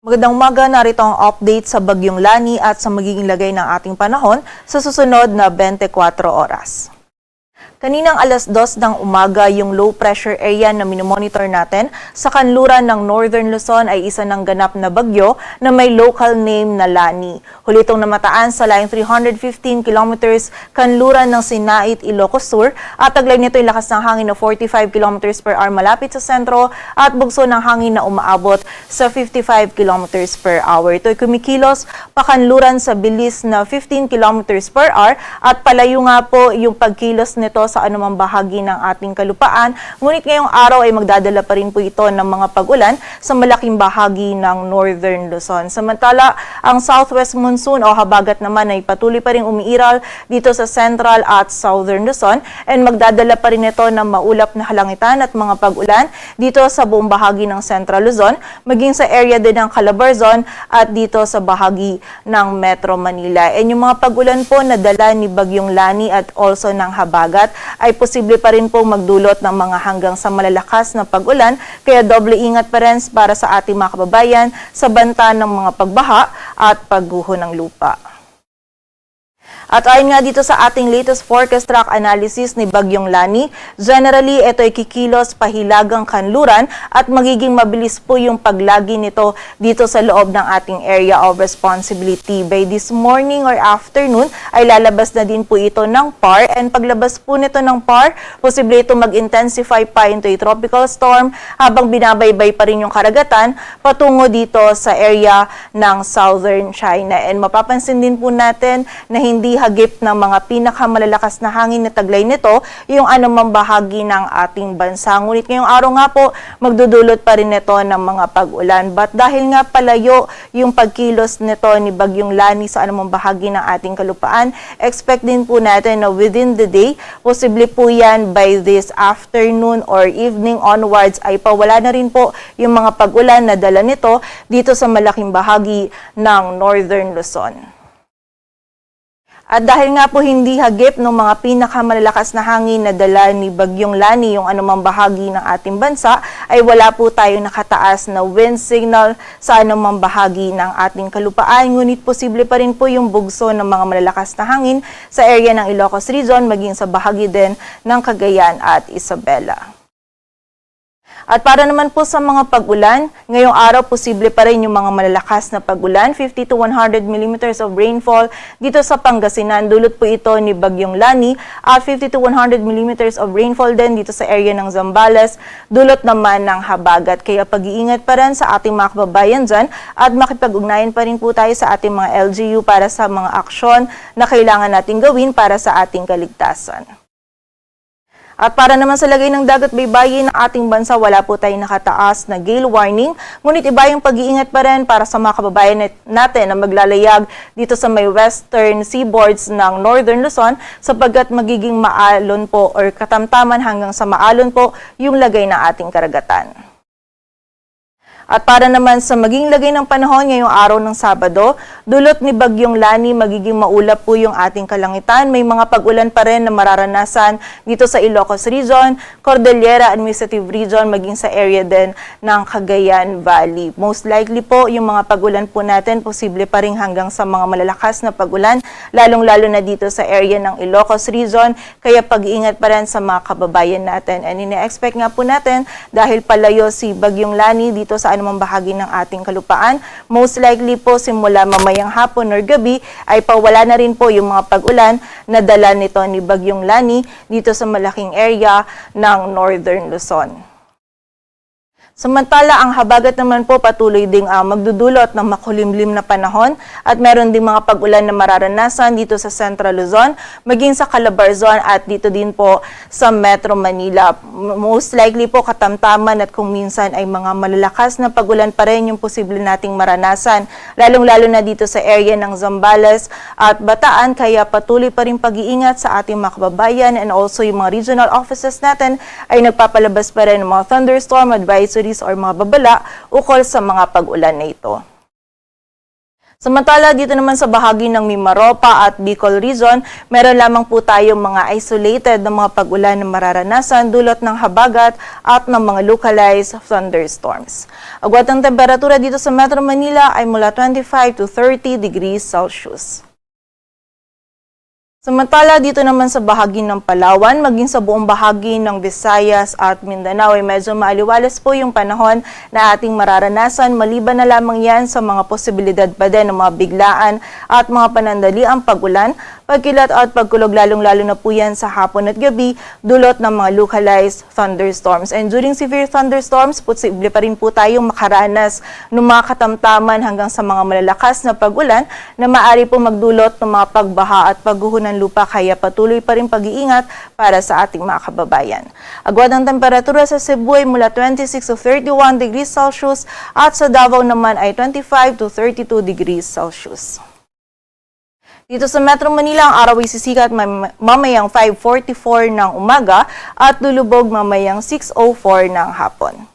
Magandang umaga, narito ang update sa Bagyong Lani at sa magiging lagay ng ating panahon sa susunod na 24 oras. Kaninang alas 2 ng umaga, yung low pressure area na minomonitor natin sa kanluran ng Northern Luzon ay isa ng ganap na bagyo na may local name na Lani. Huli itong namataan sa layong 315 kilometers kanluran ng Sinait, Ilocos Sur at taglay nito yung lakas ng hangin na 45 kilometers per hour malapit sa sentro at bugso ng hangin na umaabot sa 55 kilometers per hour. Ito ay kumikilos pakanluran sa bilis na 15 kilometers per hour at palayo nga po yung pagkilos nito sa anumang bahagi ng ating kalupaan. Ngunit ngayong araw ay magdadala pa rin po ito ng mga pag-ulan sa malaking bahagi ng Northern Luzon. Samantala, ang southwest monsoon o habagat naman ay patuloy pa rin umiiral dito sa Central at Southern Luzon and magdadala pa rin ito ng maulap na halangitan at mga pag-ulan dito sa buong bahagi ng Central Luzon, maging sa area din ng Calabarzon at dito sa bahagi ng Metro Manila. And yung mga pag-ulan po na dala ni Bagyong Lani at also ng habagat ay posible pa rin pong magdulot ng mga hanggang sa malalakas na pag-ulan, kaya doble ingat pa rin para sa ating mga kababayan sa banta ng mga pagbaha at pagguho ng lupa. At ayon nga dito sa ating latest forecast track analysis ni Bagyong Lani, generally ito ay kikilos pahilagang kanluran at magiging mabilis po yung paglagi nito dito sa loob ng ating area of responsibility. By this morning or afternoon ay lalabas na din po ito ng PAR, and paglabas po nito ng PAR, posible ito mag-intensify pa into a tropical storm habang binabaybay pa rin yung karagatan patungo dito sa area ng southern China. And mapapansin din po natin na hindi hagip ng mga pinakamalalakas na hangin na taglay nito yung anumang bahagi ng ating bansa. Ngunit ngayong araw nga po, magdudulot pa rin nito ng mga pag-ulan. But dahil nga palayo yung pagkilos nito ni Bagyong Lani sa anumang bahagi ng ating kalupaan, expect din po natin na within the day, posible po yan by this afternoon or evening onwards ay pawala na rin po yung mga pag-ulan na dala nito dito sa malaking bahagi ng Northern Luzon. At dahil nga po hindi hagip ng mga pinakamalalakas na hangin na dala ni Bagyong Lani yung anumang bahagi ng ating bansa, ay wala po tayong nakataas na wind signal sa anumang bahagi ng ating kalupaan. Ngunit posible pa rin po yung bugso ng mga malalakas na hangin sa area ng Ilocos Region, maging sa bahagi din ng Cagayan at Isabela. At para naman po sa mga pag-ulan, ngayong araw posible pa rin yung mga malalakas na pag-ulan, 50 to 100 millimeters of rainfall dito sa Pangasinan. Dulot po ito ni Bagyong Lani at 50 to 100 millimeters of rainfall din dito sa area ng Zambales. Dulot naman ng habagat. Kaya pag-iingat pa rin sa ating mga kababayan dyan at makipag-ugnayan pa rin po tayo sa ating mga LGU para sa mga aksyon na kailangan natin gawin para sa ating kaligtasan. At para naman sa lagay ng dagat baybayin ng ating bansa, wala po tayong nakataas na gale warning. Ngunit iba yung pag-iingat pa rin para sa mga kababayan natin na maglalayag dito sa may western seaboards ng Northern Luzon sapagkat magiging maalon po or katamtaman hanggang sa maalon po yung lagay ng ating karagatan. At para naman sa maging lagay ng panahon ngayong araw ng Sabado, dulot ni Bagyong Lani, magiging maulap po yung ating kalangitan. May mga pag-ulan pa rin na mararanasan dito sa Ilocos Region, Cordillera Administrative Region, maging sa area din ng Cagayan Valley. Most likely po yung mga pag-ulan po natin, posible pa rin hanggang sa mga malalakas na pag-ulan, lalong-lalo na dito sa area ng Ilocos Region. Kaya pag-iingat pa rin sa mga kababayan natin. And ine-expect nga po natin dahil palayo si Bagyong Lani dito sa anumang bahagi ng ating kalupaan, most likely po simula mamayang hapon or gabi ay pawala na rin po yung mga pag-ulan na dala nito ni Bagyong Lani dito sa malaking area ng Northern Luzon. Samantala, ang habagat naman po patuloy ding magdudulot ng makulimlim na panahon at meron ding mga pag-ulan na mararanasan dito sa Central Luzon, maging sa Calabarzon at dito din po sa Metro Manila. Most likely po katamtaman at kung minsan ay mga malalakas na pag-ulan pa rin yung posible nating maranasan, lalong-lalo na dito sa area ng Zambales at Bataan, kaya patuloy pa rin pag-iingat sa ating mga kababayan and also yung mga regional offices natin ay nagpapalabas pa rin ng mga thunderstorm advisory or mga babala ukol sa mga pag-ulan na ito. Samantala, dito naman sa bahagi ng Mimaropa at Bicol Region, meron lamang po tayong mga isolated na mga pag-ulan na mararanasan dulot ng habagat at ng mga localized thunderstorms. Agwat ng temperatura dito sa Metro Manila ay mula 25 to 30 degrees Celsius. Samantala, dito naman sa bahagi ng Palawan, maging sa buong bahagi ng Visayas at Mindanao ay medyo maaliwalas po yung panahon na ating mararanasan. Maliban na lamang yan sa mga posibilidad pa din ng mga biglaan at mga panandaliang pag-ulan, pagkilat at pagkulog lalong-lalo na po yan sa hapon at gabi dulot ng mga localized thunderstorms. And during severe thunderstorms, posible pa rin po tayong makaranas ng mga katamtaman hanggang sa mga malalakas na pag-ulan na maaari po magdulot ng mga pagbaha at pagguho ng lupa, kaya patuloy pa rin pag-iingat para sa ating mga kababayan. Agwat ng temperatura sa Cebu ay mula 26 to 31 degrees Celsius at sa Davao naman ay 25 to 32 degrees Celsius. Dito sa Metro Manila, ang araw ay sisikat mamayang 5:44 ng umaga at lulubog mamayang 6:04 ng hapon.